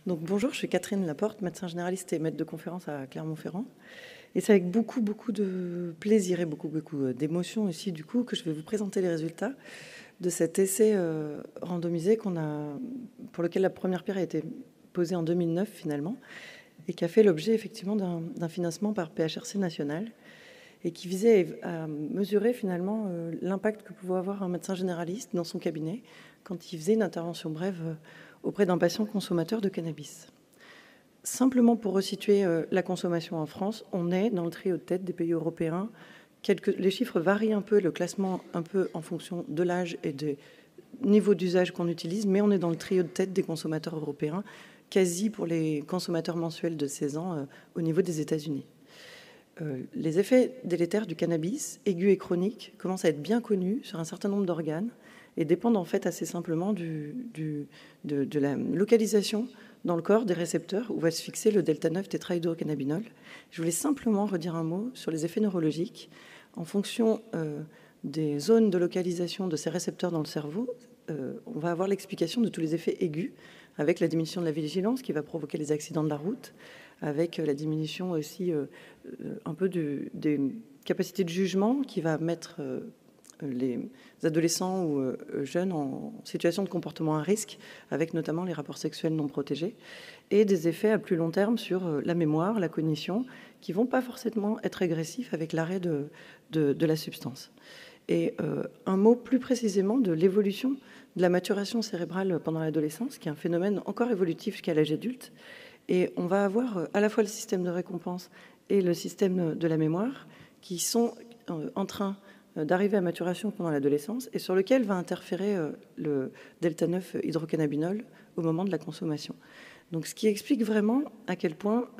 Donc bonjour, je suis Catherine Laporte, médecin généraliste et maître de conférence à Clermont-Ferrand. Et c'est avec beaucoup de plaisir et beaucoup d'émotion aussi, du coup, que je vais vous présenter les résultats de cet essai randomisé pour lequel la première pierre a été posée en 2009 finalement, et qui a fait l'objet effectivement d'un financement par PHRC national, et qui visait à mesurer finalement l'impact que pouvait avoir un médecin généraliste dans son cabinet quand il faisait une intervention brève auprès d'un patient consommateur de cannabis. Simplement pour resituer la consommation en France, on est dans le trio de tête des pays européens. Les chiffres varient un peu, le classement un peu en fonction de l'âge et des niveaux d'usage qu'on utilise, mais on est dans le trio de tête des consommateurs européens, quasi pour les consommateurs mensuels de 16 ans au niveau des États-Unis. Les effets délétères du cannabis, aigus et chroniques, commencent à être bien connus sur un certain nombre d'organes et dépendent en fait assez simplement de la localisation dans le corps des récepteurs où va se fixer le delta-9 tétrahydrocannabinol. Je voulais simplement redire un mot sur les effets neurologiques. En fonction des zones de localisation de ces récepteurs dans le cerveau, on va avoir l'explication de tous les effets aigus, avec la diminution de la vigilance qui va provoquer les accidents de la route, avec la diminution aussi un peu des capacités de jugement qui va mettre les adolescents ou jeunes en situation de comportement à risque, avec notamment les rapports sexuels non protégés, et des effets à plus long terme sur la mémoire, la cognition, qui ne vont pas forcément être régressifs avec l'arrêt de la substance. Et un mot plus précisément de l'évolution de la maturation cérébrale pendant l'adolescence, qui est un phénomène encore évolutif jusqu'à l'âge adulte. Et on va avoir à la fois le système de récompense et le système de la mémoire qui sont en train d'arriver à maturation pendant l'adolescence et sur lequel va interférer le delta-9 hydrocannabinol au moment de la consommation. Donc, ce qui explique vraiment à quel point,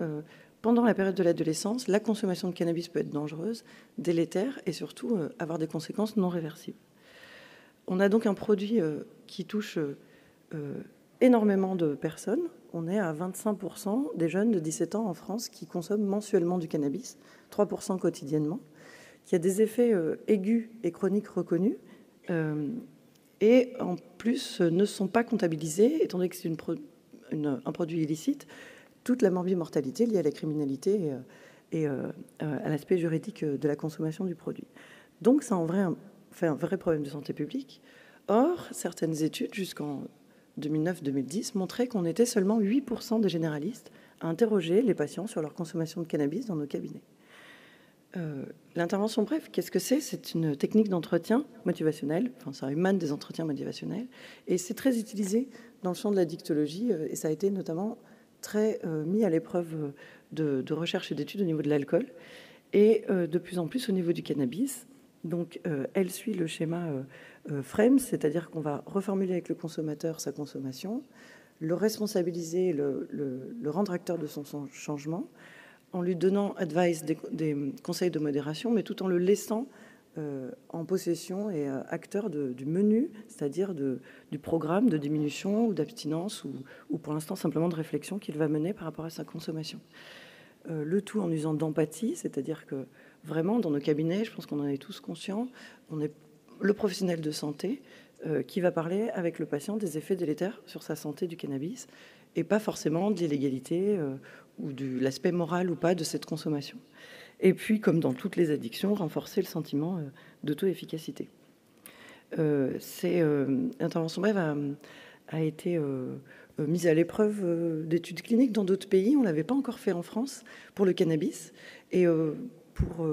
pendant la période de l'adolescence, la consommation de cannabis peut être dangereuse, délétère et surtout avoir des conséquences non réversibles. On a donc un produit qui touche énormément de personnes. On est à 25% des jeunes de 17 ans en France qui consomment mensuellement du cannabis, 3% quotidiennement, qui a des effets aigus et chroniques reconnus, et en plus ne sont pas comptabilisés, étant donné que c'est un produit illicite, toute la morbimortalité liée à la criminalité et à l'aspect juridique de la consommation du produit. Donc ça fait un vrai problème de santé publique. Or, certaines études jusqu'en 2009-2010 montraient qu'on était seulement 8% des généralistes à interroger les patients sur leur consommation de cannabis dans nos cabinets. L'intervention brève, qu'est-ce que c'est ? C'est une technique d'entretien motivationnel, enfin ça émane des entretiens motivationnels, et c'est très utilisé dans le champ de la dictologie, et ça a été notamment très mis à l'épreuve de recherche et d'études au niveau de l'alcool, et de plus en plus au niveau du cannabis. Donc elle suit le schéma FRAME, c'est-à-dire qu'on va reformuler avec le consommateur sa consommation, le responsabiliser, le rendre acteur de son changement, en lui donnant des conseils de modération, mais tout en le laissant en possession et acteur du menu, c'est-à-dire du programme de diminution ou d'abstinence, ou pour l'instant simplement de réflexion qu'il va mener par rapport à sa consommation. Le tout en usant d'empathie, c'est-à-dire que vraiment dans nos cabinets, je pense qu'on en est tous conscients, on est le professionnel de santé qui va parler avec le patient des effets délétères sur sa santé du cannabis, et pas forcément de l'illégalité ou de l'aspect moral ou pas de cette consommation. Et puis, comme dans toutes les addictions, renforcer le sentiment d'auto-efficacité. L'intervention brève a été mise à l'épreuve d'études cliniques dans d'autres pays. On ne l'avait pas encore fait en France pour le cannabis. Et pour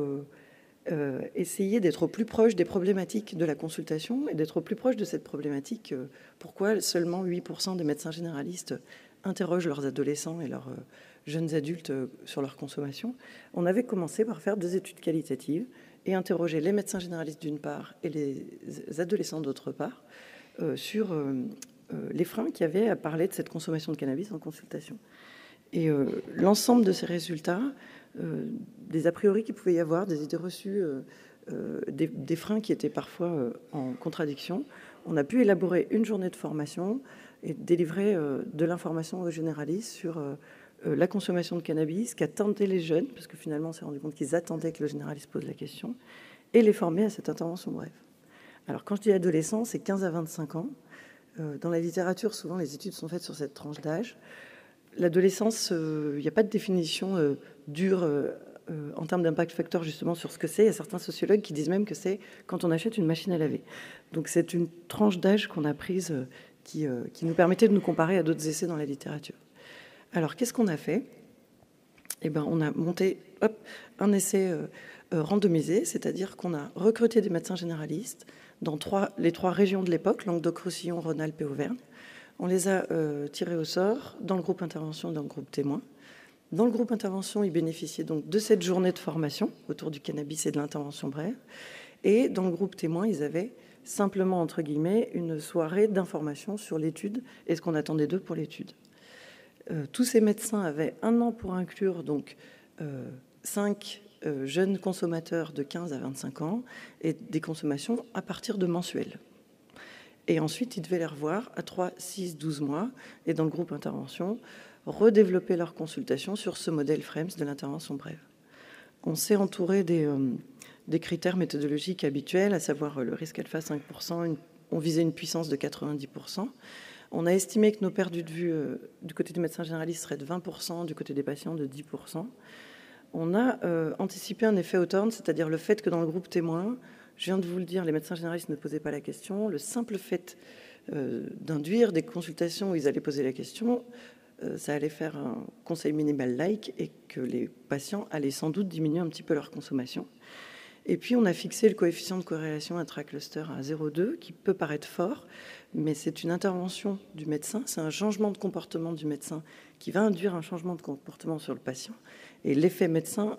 essayer d'être au plus proche des problématiques de la consultation et d'être au plus proche de cette problématique, pourquoi seulement 8% des médecins généralistes interrogent leurs adolescents et leurs jeunes adultes sur leur consommation. On avait commencé par faire des études qualitatives et interroger les médecins généralistes d'une part et les adolescents d'autre part sur les freins qu'il y avait à parler de cette consommation de cannabis en consultation. Et l'ensemble de ces résultats, des a priori qu'il pouvait y avoir, des idées reçues, des freins qui étaient parfois en contradiction, on a pu élaborer une journée de formation et délivrer de l'information aux généralistes sur la consommation de cannabis, qu'attendaient les jeunes, parce que finalement on s'est rendu compte qu'ils attendaient que le généraliste pose la question, et les former à cette intervention brève. Alors quand je dis adolescent, c'est 15 à 25 ans. Dans la littérature, souvent les études sont faites sur cette tranche d'âge. l'adolescence, il n'y a pas de définition dure en termes d'impact factor justement sur ce que c'est. Il y a certains sociologues qui disent même que c'est quand on achète une machine à laver. Donc c'est une tranche d'âge qu'on a prise qui nous permettait de nous comparer à d'autres essais dans la littérature. Alors qu'est-ce qu'on a fait? Eh ben, on a monté un essai randomisé, c'est-à-dire qu'on a recruté des médecins généralistes dans les 3 régions de l'époque, Languedoc-Roussillon, Rhône-Alpes et Auvergne. On les a tirés au sort dans le groupe intervention et dans le groupe témoin. Dans le groupe intervention, ils bénéficiaient donc de cette journée de formation autour du cannabis et de l'intervention brève. Et dans le groupe témoin, ils avaient simplement, entre guillemets, une soirée d'information sur l'étude et ce qu'on attendait d'eux pour l'étude. Tous ces médecins avaient 1 an pour inclure donc 5 jeunes consommateurs de 15 à 25 ans et des consommations à partir de mensuels. Et ensuite, ils devaient les revoir à 3, 6, 12 mois et dans le groupe intervention, redévelopper leur consultation sur ce modèle FREMS de l'intervention brève. On s'est entouré des critères méthodologiques habituels, à savoir le risque alpha 5%, on visait une puissance de 90%. On a estimé que nos perdus de vue du côté du médecin généraliste seraient de 20%, du côté des patients de 10%. On a anticipé un effet Hawthorne, c'est-à-dire le fait que dans le groupe témoin, je viens de vous le dire, les médecins généralistes ne posaient pas la question. Le simple fait d'induire des consultations où ils allaient poser la question, ça allait faire un conseil minimal like et que les patients allaient sans doute diminuer un petit peu leur consommation. Et puis, on a fixé le coefficient de corrélation intra-cluster à 0,2, qui peut paraître fort, mais c'est une intervention du médecin, c'est un changement de comportement du médecin qui va induire un changement de comportement sur le patient. Et l'effet médecin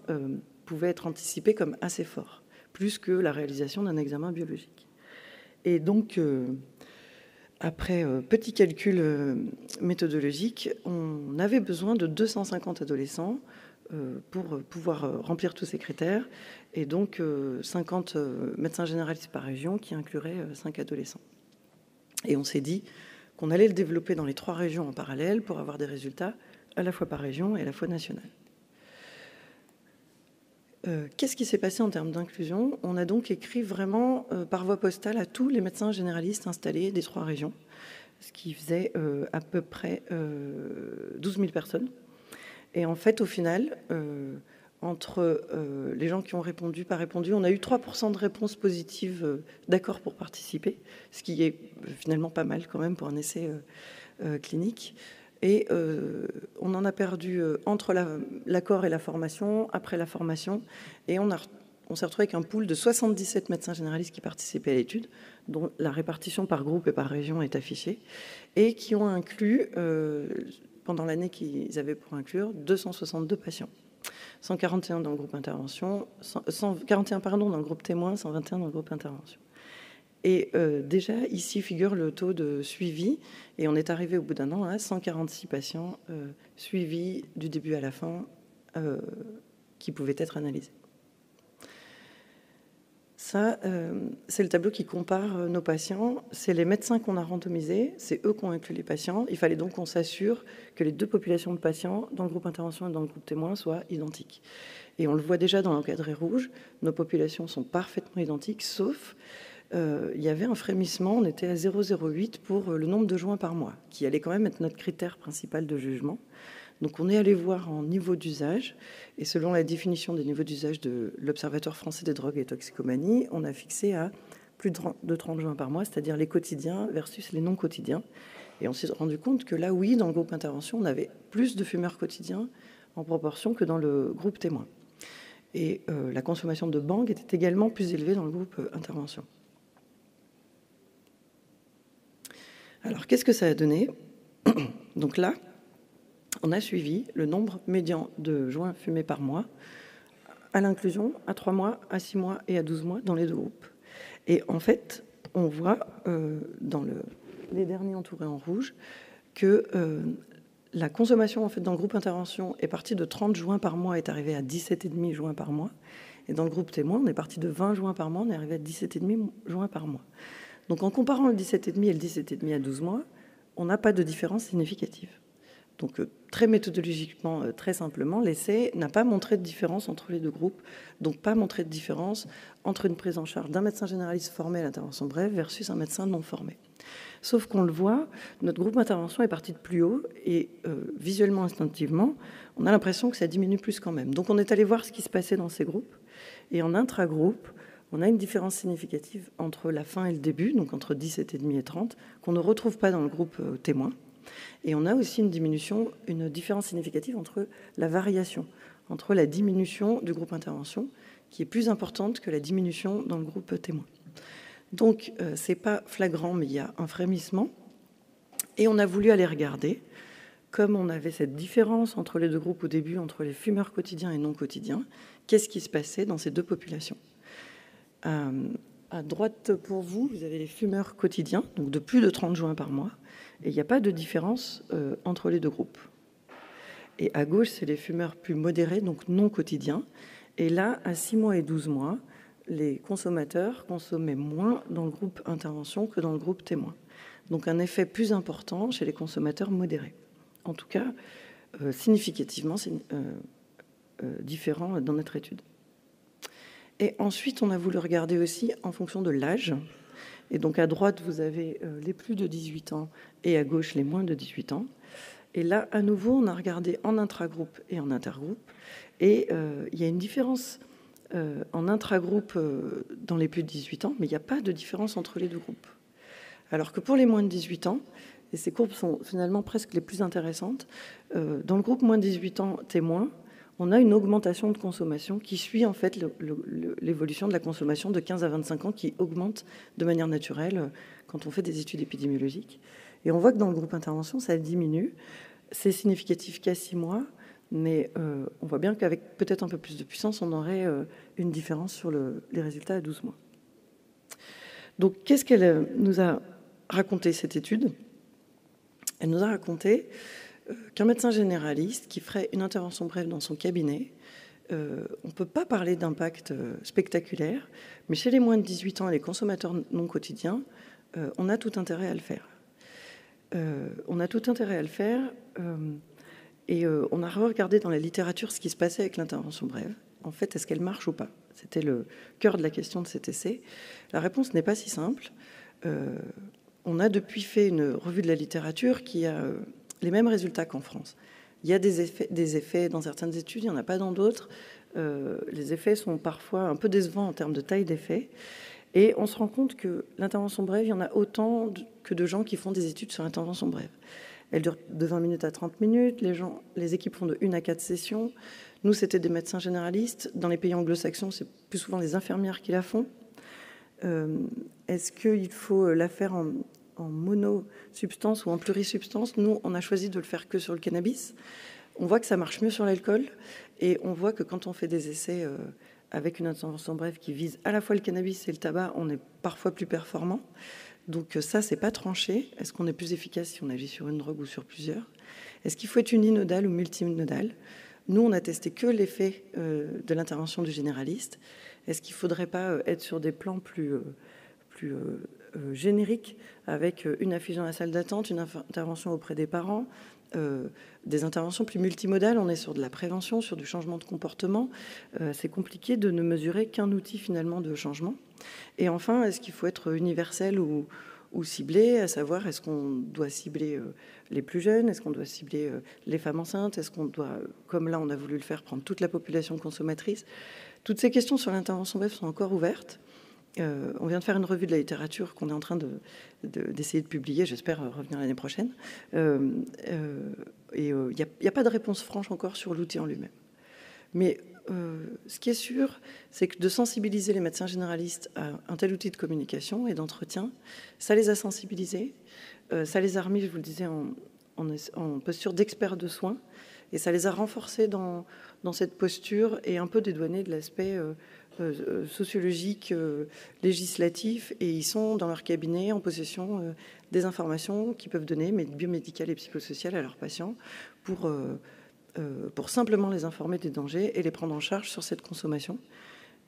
pouvait être anticipé comme assez fort, plus que la réalisation d'un examen biologique. Et donc, après petit calcul méthodologique, on avait besoin de 250 adolescents pour pouvoir remplir tous ces critères, et donc 50 médecins généralistes par région qui incluraient 5 adolescents. Et on s'est dit qu'on allait le développer dans les 3 régions en parallèle pour avoir des résultats à la fois par région et à la fois national. Qu'est-ce qui s'est passé en termes d'inclusion? On a donc écrit vraiment par voie postale à tous les médecins généralistes installés des 3 régions, ce qui faisait à peu près 12 000 personnes. Et en fait, au final, entre les gens qui ont répondu, pas répondu, on a eu 3% de réponses positives d'accord pour participer, ce qui est finalement pas mal quand même pour un essai clinique. Et on en a perdu entre l'accord et la formation, après la formation, et on s'est retrouvé avec un pool de 77 médecins généralistes qui participaient à l'étude, dont la répartition par groupe et par région est affichée, et qui ont inclus, pendant l'année qu'ils avaient pour inclure, 262 patients. 141 dans le groupe intervention, 141 dans le groupe témoin, 121 dans le groupe intervention. Et déjà, ici figure le taux de suivi, et on est arrivé au bout d'un an à 146 patients suivis du début à la fin qui pouvaient être analysés. Ça, c'est le tableau qui compare nos patients. C'est les médecins qu'on a randomisés, c'est eux qui ont inclus les patients. Il fallait donc qu'on s'assure que les 2 populations de patients, dans le groupe intervention et dans le groupe témoin, soient identiques. Et on le voit déjà dans l'encadré rouge, nos populations sont parfaitement identiques, sauf il y avait un frémissement, on était à 0,08 pour le nombre de joints par mois, qui allait quand même être notre critère principal de jugement. Donc on est allé voir en niveau d'usage, et selon la définition des niveaux d'usage de l'Observatoire français des drogues et toxicomanie, on a fixé à plus de 30 joints par mois, c'est-à-dire les quotidiens versus les non quotidiens. Et on s'est rendu compte que là, oui, dans le groupe intervention, on avait plus de fumeurs quotidiens en proportion que dans le groupe témoin. Et la consommation de bang était également plus élevée dans le groupe intervention. Alors, qu'est-ce que ça a donné? Donc là, on a suivi le nombre médian de joints fumés par mois à l'inclusion, à 3 mois, à 6 mois et à 12 mois dans les 2 groupes. Et en fait, on voit dans les derniers entourés en rouge que la consommation en fait, dans le groupe intervention est partie de 30 joints par mois, est arrivée à 17,5 joints par mois. Et dans le groupe témoin, on est parti de 20 joints par mois, on est arrivé à 17,5 joints par mois. Donc en comparant le 17,5 et le 17,5 à 12 mois, on n'a pas de différence significative. Donc, très méthodologiquement, très simplement, l'essai n'a pas montré de différence entre les deux groupes, donc pas montré de différence entre une prise en charge d'un médecin généraliste formé à l'intervention brève versus un médecin non formé. Sauf qu'on le voit, notre groupe d'intervention est parti de plus haut et visuellement, instinctivement, on a l'impression que ça diminue plus quand même. Donc on est allé voir ce qui se passait dans ces groupes et en intragroupe, on a une différence significative entre la fin et le début, donc entre 17,5 et 30, qu'on ne retrouve pas dans le groupe témoin. Et on a aussi une différence significative entre la variation, entre la diminution du groupe intervention, qui est plus importante que la diminution dans le groupe témoin. Donc, ce n'est pas flagrant, mais il y a un frémissement. Et on a voulu aller regarder, comme on avait cette différence entre les deux groupes au début, entre les fumeurs quotidiens et non quotidiens, qu'est-ce qui se passait dans ces deux populations. À droite pour vous, vous avez les fumeurs quotidiens, donc de plus de 30 joints par mois, et il n'y a pas de différence entre les deux groupes. Et à gauche, c'est les fumeurs plus modérés, donc non quotidiens. Et là, à 6 mois et 12 mois, les consommateurs consommaient moins dans le groupe intervention que dans le groupe témoin. Donc un effet plus important chez les consommateurs modérés. En tout cas, significativement différent dans notre étude. Et ensuite, on a voulu regarder aussi en fonction de l'âge. Et donc à droite, vous avez les plus de 18 ans et à gauche, les moins de 18 ans. Et là, à nouveau, on a regardé en intragroupe et en intergroupe. Et il y a une différence en intragroupe dans les plus de 18 ans, mais il n'y a pas de différence entre les deux groupes. Alors que pour les moins de 18 ans, et ces courbes sont finalement presque les plus intéressantes, dans le groupe moins de 18 ans témoin, on a une augmentation de consommation qui suit en fait l'évolution de la consommation de 15 à 25 ans qui augmente de manière naturelle quand on fait des études épidémiologiques. Et on voit que dans le groupe intervention, ça diminue. C'est significatif qu'à 6 mois, mais on voit bien qu'avec peut-être un peu plus de puissance, on aurait une différence sur les résultats à 12 mois. Donc, qu'est-ce qu'elle nous a raconté, cette étude ? Elle nous a raconté qu'un médecin généraliste qui ferait une intervention brève dans son cabinet, on ne peut pas parler d'impact spectaculaire, mais chez les moins de 18 ans et les consommateurs non quotidiens, on a tout intérêt à le faire. On a tout intérêt à le faire et on a regardé dans la littérature ce qui se passait avec l'intervention brève. En fait, est-ce qu'elle marche ou pas ? C'était le cœur de la question de cet essai. La réponse n'est pas si simple. On a depuis fait une revue de la littérature qui a les mêmes résultats qu'en France. Il y a des effets dans certaines études, il n'y en a pas dans d'autres. Les effets sont parfois un peu décevants en termes de taille d'effet. Et on se rend compte que l'intervention brève, il y en a autant que de gens qui font des études sur l'intervention brève. Elle dure de 20 minutes à 30 minutes. Les équipes font de 1 à 4 sessions. Nous, c'était des médecins généralistes. Dans les pays anglo-saxons, c'est plus souvent les infirmières qui la font. Est-ce qu'il faut la faire en monosubstance ou en plurisubstance ? Nous, on a choisi de le faire que sur le cannabis. On voit que ça marche mieux sur l'alcool. Et on voit que quand on fait des essais avec une intervention brève qui vise à la fois le cannabis et le tabac, on est parfois plus performant. Donc ça, c'est pas tranché. Est-ce qu'on est plus efficace si on agit sur une drogue ou sur plusieurs ? Est-ce qu'il faut être uninodal ou multinodal ? Nous, on a testé que l'effet de l'intervention du généraliste. Est-ce qu'il ne faudrait pas être sur des plans plus génériques, avec une affiche dans la salle d'attente, une intervention auprès des parents, des interventions plus multimodales? On est sur de la prévention, sur du changement de comportement. C'est compliqué de ne mesurer qu'un outil finalement de changement. Et enfin, est-ce qu'il faut être universel ou ciblé, à savoir est-ce qu'on doit cibler les plus jeunes, est-ce qu'on doit cibler les femmes enceintes, est-ce qu'on doit, comme là on a voulu le faire, prendre toute la population consommatrice? Toutes ces questions sur l'intervention brève sont encore ouvertes. On vient de faire une revue de la littérature qu'on est en train d'essayer de publier, j'espère revenir l'année prochaine. Et il n'y a pas de réponse franche encore sur l'outil en lui-même. Mais ce qui est sûr, c'est que de sensibiliser les médecins généralistes à un tel outil de communication et d'entretien, ça les a sensibilisés, ça les a remis, je vous le disais, en posture d'experts de soins, et ça les a renforcés dans cette posture et un peu dédouanés de l'aspect sociologique, législatif, et ils sont dans leur cabinet en possession des informations qu'ils peuvent donner, mais biomédicales et psychosociales, à leurs patients pour simplement les informer des dangers et les prendre en charge sur cette consommation.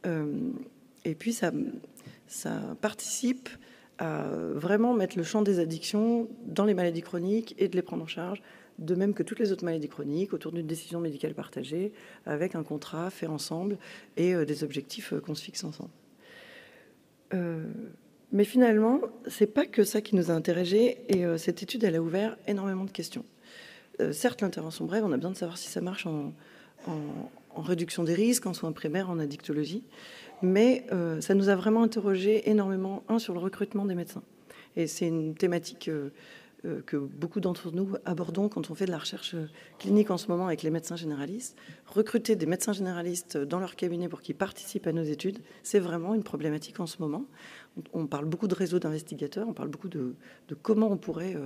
Et puis ça participe à vraiment mettre le champ des addictions dans les maladies chroniques et de les prendre en charge de même que toutes les autres maladies chroniques, autour d'une décision médicale partagée, avec un contrat fait ensemble et des objectifs qu'on se fixe ensemble. Mais finalement, c'est pas que ça qui nous a interrogés, et cette étude, elle a ouvert énormément de questions. Certes, l'intervention brève, on a besoin de savoir si ça marche en réduction des risques, en soins primaires, en addictologie, mais ça nous a vraiment interrogé énormément, sur le recrutement des médecins. Et c'est une thématique que beaucoup d'entre nous abordons quand on fait de la recherche clinique en ce moment avec les médecins généralistes. Recruter des médecins généralistes dans leur cabinet pour qu'ils participent à nos études, c'est vraiment une problématique en ce moment. On parle beaucoup de réseaux d'investigateurs, on parle beaucoup de comment on pourrait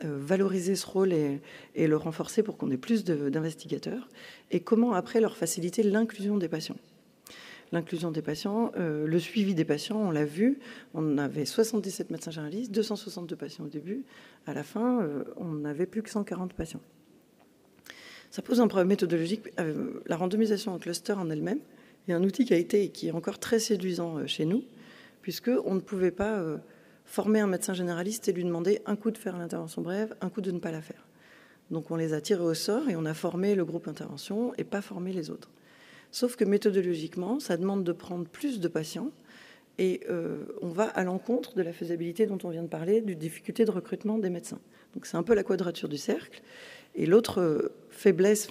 valoriser ce rôle et le renforcer pour qu'on ait plus d'investigateurs, et comment après leur faciliter l'inclusion des patients. L'inclusion des patients, le suivi des patients, on l'a vu, on avait 77 médecins généralistes, 262 patients au début. À la fin, on n'avait plus que 140 patients. Ça pose un problème méthodologique. La randomisation en cluster en elle-même est un outil qui est encore très séduisant chez nous, puisqu'on ne pouvait pas former un médecin généraliste et lui demander un coup de faire l'intervention brève, un coup de ne pas la faire. Donc on les a tirés au sort et on a formé le groupe intervention et pas formé les autres. Sauf que méthodologiquement, ça demande de prendre plus de patients et on va à l'encontre de la faisabilité dont on vient de parler, du difficulté de recrutement des médecins. Donc c'est un peu la quadrature du cercle. Et l'autre faiblesse,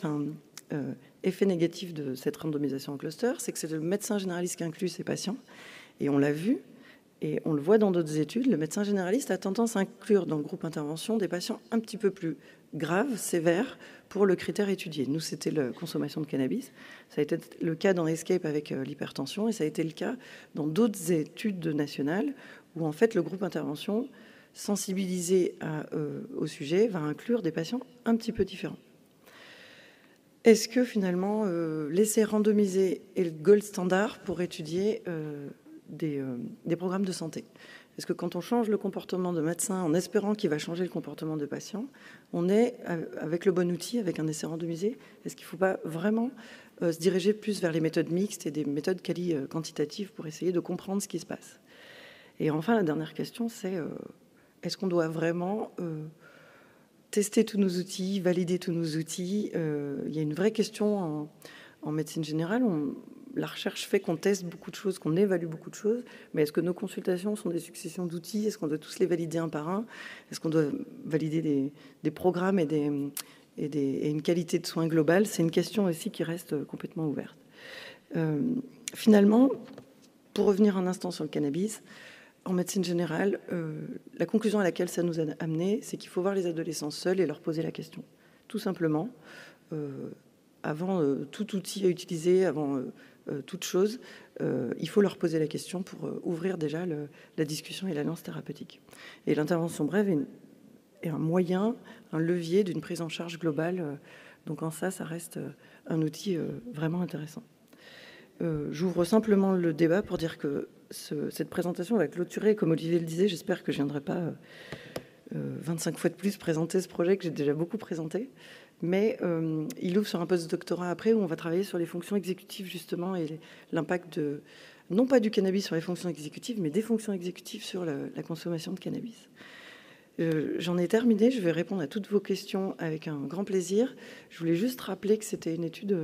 effet négatif de cette randomisation en cluster, c'est que c'est le médecin généraliste qui inclut ses patients. Et on l'a vu, et on le voit dans d'autres études, le médecin généraliste a tendance à inclure dans le groupe intervention des patients un petit peu plus graves, sévères, pour le critère étudié. Nous, c'était la consommation de cannabis. Ça a été le cas dans ESCAPE avec l'hypertension, et ça a été le cas dans d'autres études nationales, où en fait le groupe intervention, sensibilisé au sujet, va inclure des patients un petit peu différents. Est-ce que finalement, laisser randomiser est le gold standard pour étudier des programmes de santé? Est-ce que quand on change le comportement de médecin en espérant qu'il va changer le comportement de patient, on est avec le bon outil, avec un essai randomisé? Est-ce qu'il ne faut pas vraiment se diriger plus vers les méthodes mixtes et des méthodes quantitatives pour essayer de comprendre ce qui se passe? Et enfin, la dernière question, c'est est-ce qu'on doit vraiment tester tous nos outils, valider tous nos outils? Il y a une vraie question en médecine générale. La recherche fait qu'on teste beaucoup de choses, qu'on évalue beaucoup de choses, mais est-ce que nos consultations sont des successions d'outils? Est-ce qu'on doit tous les valider un par un? Est-ce qu'on doit valider des programmes et une qualité de soins globale? C'est une question aussi qui reste complètement ouverte. Finalement, pour revenir un instant sur le cannabis, en médecine générale, la conclusion à laquelle ça nous a amené, c'est qu'il faut voir les adolescents seuls et leur poser la question. Tout simplement, avant tout outil à utiliser, avant toute chose, il faut leur poser la question pour ouvrir déjà la discussion et l'alliance thérapeutique. Et l'intervention brève est un moyen, un levier d'une prise en charge globale. Donc en ça reste un outil vraiment intéressant. J'ouvre simplement le débat pour dire que cette présentation va clôturer, comme Olivier le disait, j'espère que je ne viendrai pas 25 fois de plus présenter ce projet que j'ai déjà beaucoup présenté. Mais il ouvre sur un post-doctorat après où on va travailler sur les fonctions exécutives justement et l'impact non pas du cannabis sur les fonctions exécutives, mais des fonctions exécutives sur la consommation de cannabis. J'en ai terminé, je vais répondre à toutes vos questions avec un grand plaisir. Je voulais juste rappeler que c'était une étude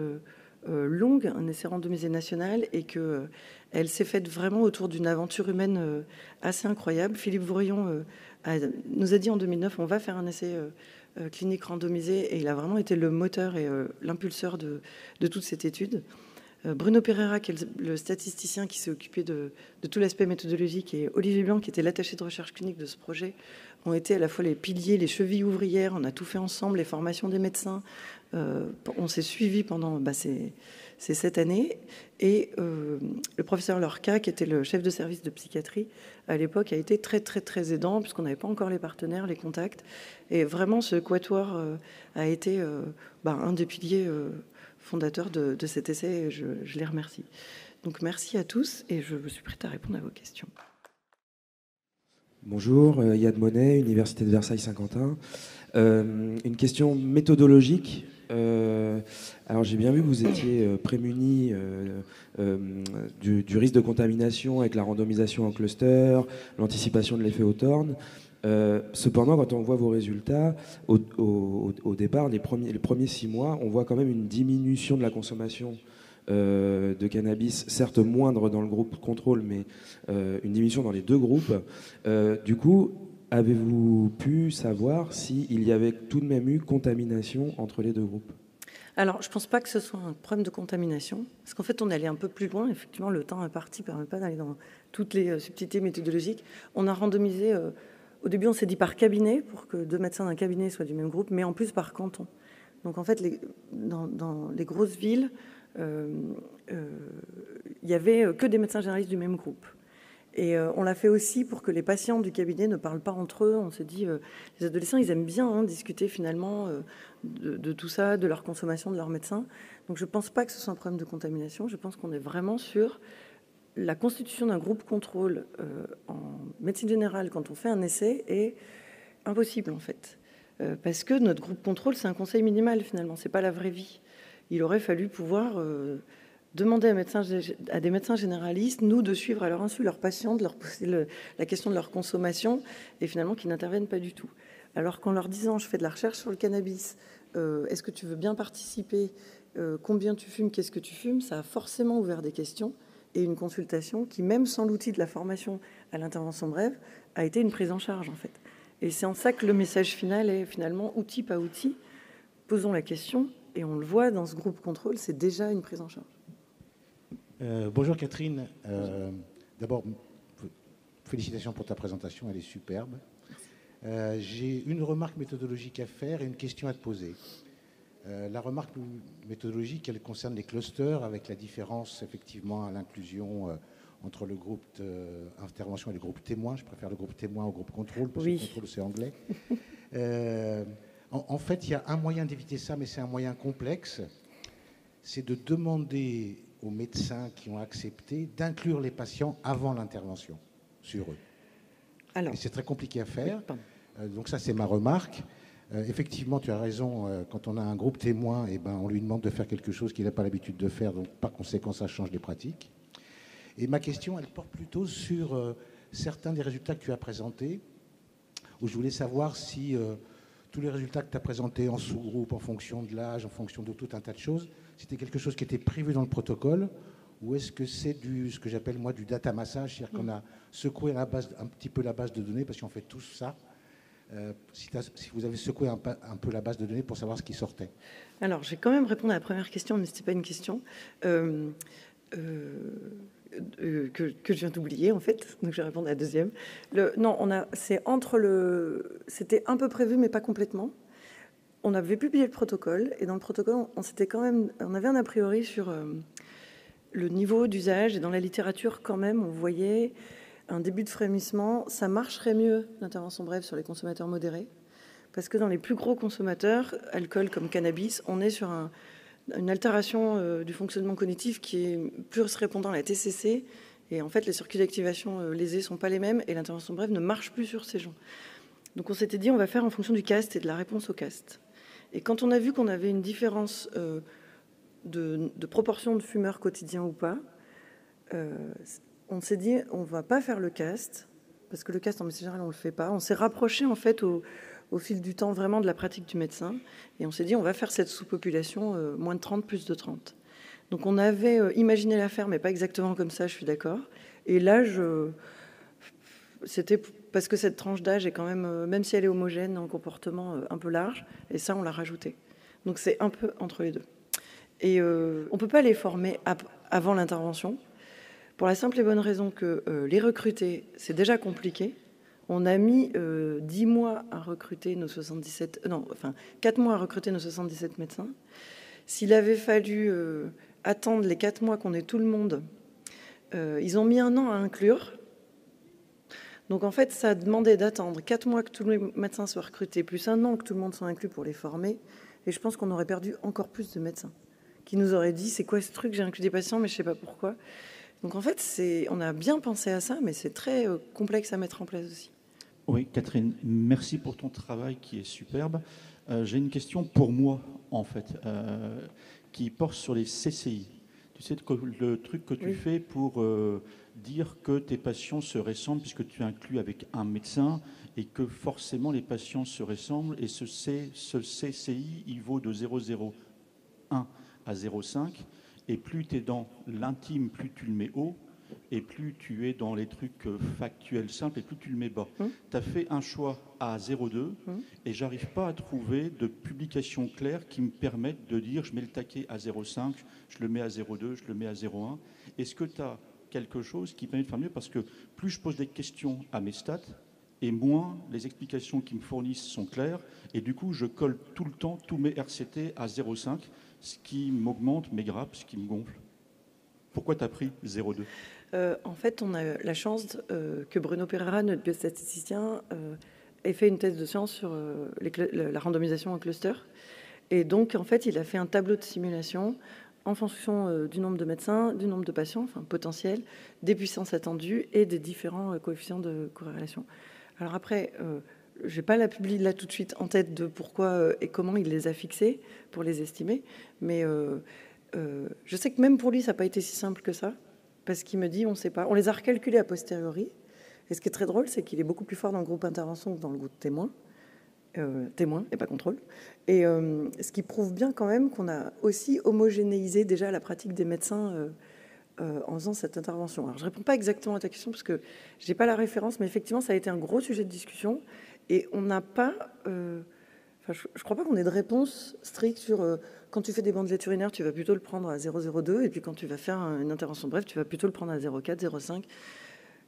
longue, un essai randomisé national, et qu'elle s'est faite vraiment autour d'une aventure humaine assez incroyable. Philippe Vourion nous a dit en 2009, on va faire un essai clinique randomisé, et il a vraiment été le moteur et l'impulseur de toute cette étude. Bruno Pereira, qui est le statisticien qui s'est occupé de tout l'aspect méthodologique, et Olivier Blanc, qui était l'attaché de recherche clinique de ce projet, ont été à la fois les piliers, les chevilles ouvrières. On a tout fait ensemble, les formations des médecins. On s'est suivis pendant ces 7 années. Et le professeur Lorca, qui était le chef de service de psychiatrie à l'époque, a été très, très, très aidant, puisqu'on n'avait pas encore les partenaires, les contacts. Et vraiment, ce quatuor a été un des piliers fondateurs de cet essai, et je les remercie. Donc merci à tous, et je suis prête à répondre à vos questions. Bonjour, Yad Monet, Université de Versailles-Saint-Quentin. Une question méthodologique. Alors j'ai bien vu que vous étiez prémuni du risque de contamination avec la randomisation en cluster, l'anticipation de l'effet Hawthorne. Cependant, quand on voit vos résultats, au départ, les premiers 6 mois, on voit quand même une diminution de la consommation de cannabis, certes moindre dans le groupe contrôle, mais une diminution dans les deux groupes. Du coup, avez-vous pu savoir s'il y avait tout de même eu contamination entre les deux groupes? Alors, je ne pense pas que ce soit un problème de contamination, parce qu'en fait, on est allé un peu plus loin. Effectivement, le temps imparti ne permet pas d'aller dans toutes les subtilités méthodologiques. On a randomisé, au début, on s'est dit par cabinet, pour que 2 médecins d'un cabinet soient du même groupe, mais en plus par canton. Donc, en fait, dans les grosses villes, il n'y avait que des médecins généralistes du même groupe. Et on l'a fait aussi pour que les patients du cabinet ne parlent pas entre eux. On s'est dit, les adolescents, ils aiment bien discuter finalement de tout ça, de leur consommation, de leur médecin. Donc je ne pense pas que ce soit un problème de contamination. Je pense qu'on est vraiment sur la constitution d'un groupe contrôle en médecine générale quand on fait un essai est impossible en fait. Parce que notre groupe contrôle, c'est un conseil minimal finalement, c'est pas la vraie vie. Il aurait fallu pouvoir demander à des médecins généralistes, nous, de suivre à leur insu leurs patients, de leur poser la question de leur consommation, et finalement qu'ils n'interviennent pas du tout. Alors qu'en leur disant, je fais de la recherche sur le cannabis, est-ce que tu veux bien participer, combien tu fumes, qu'est-ce que tu fumes, ça a forcément ouvert des questions et une consultation qui, même sans l'outil de la formation à l'intervention brève, a été une prise en charge en fait. Et c'est en ça que le message final est finalement outil pas outil. Posons la question, et on le voit dans ce groupe contrôle, c'est déjà une prise en charge. Bonjour Catherine. D'abord, félicitations pour ta présentation, elle est superbe. J'ai une remarque méthodologique à faire et une question à te poser. La remarque méthodologique, elle concerne les clusters, avec la différence effectivement à l'inclusion entre le groupe d'intervention et le groupe témoin. Je préfère le groupe témoin au groupe contrôle, parce que le contrôle c'est anglais. En fait, il y a un moyen d'éviter ça, mais c'est un moyen complexe. C'est de demander aux médecins qui ont accepté d'inclure les patients avant l'intervention sur eux. Alors, et c'est très compliqué à faire. Donc ça, c'est ma remarque. Effectivement, tu as raison. Quand on a un groupe témoin, eh ben, on lui demande de faire quelque chose qu'il n'a pas l'habitude de faire. Donc, par conséquent, ça change les pratiques. Et ma question, elle porte plutôt sur certains des résultats que tu as présentés, où je voulais savoir si tous les résultats que tu as présentés en sous-groupe, en fonction de l'âge, en fonction de tout un tas de choses, c'était quelque chose qui était prévu dans le protocole, ou est-ce que c'est ce que j'appelle moi du data massage, c'est-à-dire qu'on a secoué un petit peu la base de données, parce qu'on fait tous ça. Si vous avez secoué un peu la base de données pour savoir ce qui sortait. Alors, je vais quand même répondre à la première question, mais ce n'était pas une question que je viens d'oublier, en fait. Donc, je vais répondre à la deuxième. C'était un peu prévu, mais pas complètement. On avait publié le protocole, et dans le protocole, on avait un a priori sur le niveau d'usage, et dans la littérature, quand même, on voyait un début de frémissement. Ça marcherait mieux, l'intervention brève, sur les consommateurs modérés, parce que dans les plus gros consommateurs, alcool comme cannabis, on est sur une altération du fonctionnement cognitif qui est plus répondant à la TCC, et en fait, les circuits d'activation lésés ne sont pas les mêmes, et l'intervention brève ne marche plus sur ces gens. Donc on s'était dit, on va faire en fonction du CAST et de la réponse au CAST. Et quand on a vu qu'on avait une différence de proportion de fumeurs quotidiens ou pas, on s'est dit, on ne va pas faire le CAST, parce que le CAST, en médecine générale, on ne le fait pas. On s'est rapproché, en fait, au fil du temps, vraiment de la pratique du médecin. Et on s'est dit, on va faire cette sous-population moins de 30, plus de 30. Donc, on avait imaginé la faire, mais pas exactement comme ça, je suis d'accord. Et l'âge, c'était parce que cette tranche d'âge est quand même si elle est homogène, en comportement un peu large. Et ça, on l'a rajouté. Donc, c'est un peu entre les deux. Et on ne peut pas les former avant l'intervention, pour la simple et bonne raison que les recruter, c'est déjà compliqué. On a mis 10 mois à recruter nos 4 mois à recruter nos 77 médecins. S'il avait fallu attendre les 4 mois qu'on ait tout le monde, ils ont mis 1 an à inclure. Donc en fait, ça a demandé d'attendre 4 mois que tous les médecins soient recrutés, plus 1 an que tout le monde soit inclus pour les former. Et je pense qu'on aurait perdu encore plus de médecins qui nous auraient dit, c'est quoi ce truc, j'ai inclus des patients, mais je ne sais pas pourquoi. Donc en fait, on a bien pensé à ça, mais c'est très complexe à mettre en place aussi. Oui, Catherine, merci pour ton travail qui est superbe. J'ai une question pour moi, en fait, qui porte sur les CCI. Tu Tu sais, le truc que tu fais pour dire que tes patients se ressemblent, puisque tu inclus avec un médecin, et que forcément les patients se ressemblent, et ce CCI, il vaut de 0,01 à 0,5, et plus tu es dans l'intime, plus tu le mets haut, et plus tu es dans les trucs factuels simples, et plus tu le mets bas. Tu as fait un choix à 0,2, et j'arrive pas à trouver de publication claire qui me permette de dire je mets le taquet à 0,5, je le mets à 0,2, je le mets à 0,1. Est-ce que tu as quelque chose qui permet de faire mieux? Parce que plus je pose des questions à mes stats, et moins les explications qu'ils me fournissent sont claires, et du coup je colle tout le temps tous mes RCT à 0,5, ce qui m'augmente mes grappes, ce qui me gonfle. Pourquoi tu as pris 0,2? En fait, on a la chance que Bruno Pereira, notre biostatisticien, ait fait une thèse de science sur la randomisation en cluster. Et donc, en fait, il a fait un tableau de simulation en fonction du nombre de médecins, du nombre de patients, enfin potentiels, des puissances attendues et des différents coefficients de corrélation. Alors après, je n'ai pas la publie là tout de suite en tête de pourquoi et comment il les a fixés pour les estimer, mais je sais que même pour lui, ça n'a pas été si simple que ça, parce qu'il me dit, on ne sait pas. On les a recalculés a posteriori, et ce qui est très drôle, c'est qu'il est beaucoup plus fort dans le groupe intervention que dans le groupe témoin. Témoin et pas contrôle. Et ce qui prouve bien quand même qu'on a aussi homogénéisé déjà la pratique des médecins en faisant cette intervention. Alors je ne réponds pas exactement à ta question parce que je n'ai pas la référence, mais effectivement ça a été un gros sujet de discussion et on n'a pas... je ne crois pas qu'on ait de réponse stricte sur quand tu fais des bandelettes urinaires, tu vas plutôt le prendre à 0,02 et puis quand tu vas faire une intervention brève, tu vas plutôt le prendre à 0,4, 0,5.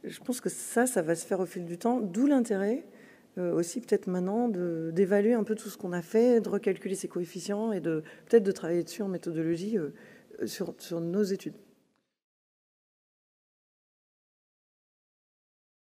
Je pense que ça va se faire au fil du temps, d'où l'intérêt aussi peut-être maintenant d'évaluer un peu tout ce qu'on a fait, de recalculer ces coefficients et peut-être de travailler dessus en méthodologie sur nos études.